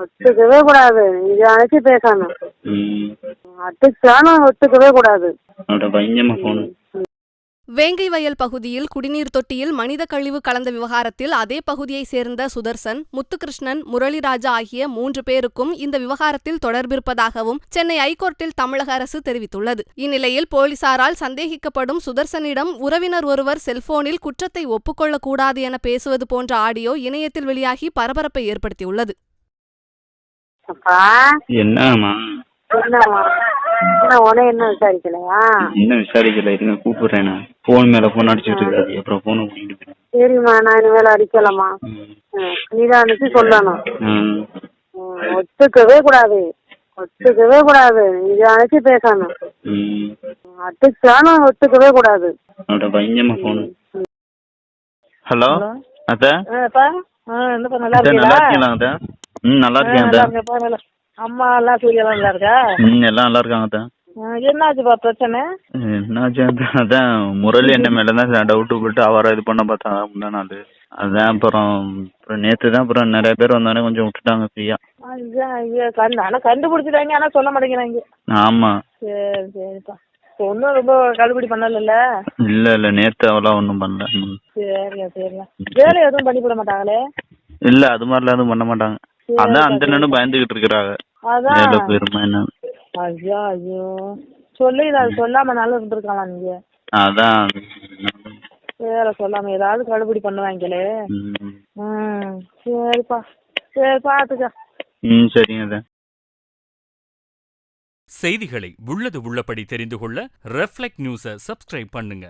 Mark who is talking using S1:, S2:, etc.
S1: ஒத்துக்கவே கூடாது. இது அழைச்சி பேசணும். அடிச்சாலும் ஒத்துக்கவே கூடாது.
S2: வேங்கை வயல் பகுதியில் குடிநீர் தொட்டியில் மனித கழிவு கலந்த விவகாரத்தில் அதே பகுதியைச் சேர்ந்த சுதர்சன், முத்துகிருஷ்ணன், முரளிராஜா ஆகிய 3 பேருக்கும் இந்த விவகாரத்தில் தொடர்பிருப்பதாகவும் சென்னை ஐகோர்ட்டில் தமிழக அரசு தெரிவித்துள்ளது. இந்நிலையில் போலீசாரால் சந்தேகிக்கப்படும் சுதர்சனிடம் உறவினர் ஒருவர் செல்போனில் குற்றத்தை ஒப்புக்கொள்ளக்கூடாது என பேசுவது போன்ற ஆடியோ இணையத்தில் வெளியாகி பரபரப்பை ஏற்படுத்தியுள்ளது.
S1: என்ன விசாரிக்கலையா?
S3: என்ன விசாரிக்கல, இருங்க கூப்பிடுறேன். போன் மேல போன் அடிச்சுட்டு இருக்காது, அப்புறம் போன கூட்டிட்டு.
S1: சரிம்மா, நான் இனிமேல அடிக்கலாமா? நீதான் அனுப்பி சொல்லணும். ஒத்துக்கவே கூடாது, ஒத்துக்கவே கூடாது. இது அழைச்சி பேசணும். அடிச்சாலும் ஒத்துக்கவே கூடாது.
S3: ஹலோ அத்தா,
S1: நல்லா
S3: இருக்கீங்களா அத்தா? நல்லா இருக்கேன்.
S1: அம்மா எல்லாம் சூரியலாம் நல்லா இருக்கா?
S3: எல்லாம் நல்லா இருக்காங்க.
S1: என்னாச்சுப்பா பிரச்சனை?
S3: என்னாச்சு அதான் முரளி என்ன மேலதான் டவுட் போட்டு அவரை இது பண்ண பார்த்தாங்க முந்தா நாள். அதான் அப்புறம் நேத்து தான் அப்புறம் நிறைய பேர் வந்தானே கொஞ்சம் விட்டுட்டாங்க ஃப்ரீயா.
S1: ஆனா கண்டுபிடிச்சிட்டாங்க, ஆனா சொல்ல மாட்டேங்கிறாங்க.
S3: ஆமா.
S1: சரி சரிப்பா. ஒன்னும் ரொம்ப கடுபிடி பண்ணல?
S3: இல்ல நேத்து அவெல்லாம் ஒன்னும் பண்ணல.
S1: சரியா சரியா. வேலை எதுவும் பண்ணி போட மாட்டாங்களே?
S3: இல்ல அது மாதிரிலாம் எதுவும் பண்ண மாட்டாங்க. அதான் அந்த நின்னு பயந்துகிட்டு இருக்கிறாங்க.
S1: ஐயோ ஐயோ, சொல்லி சொல்லாம நல்லா இருந்திருக்கலாம். நீங்க
S3: அதான்
S1: வேற சொல்லாம ஏதாவது கடுபிடி பண்ணுவாங்களே. சரிப்பா, சரி பாத்துக்க.
S3: சரிங்க.
S4: செய்திகளை உள்ளது உள்ளபடி தெரிந்து கொள்ள ரெஃப்ளெக்ட் நியூஸை சப்ஸ்கிரைப் பண்ணுங்க.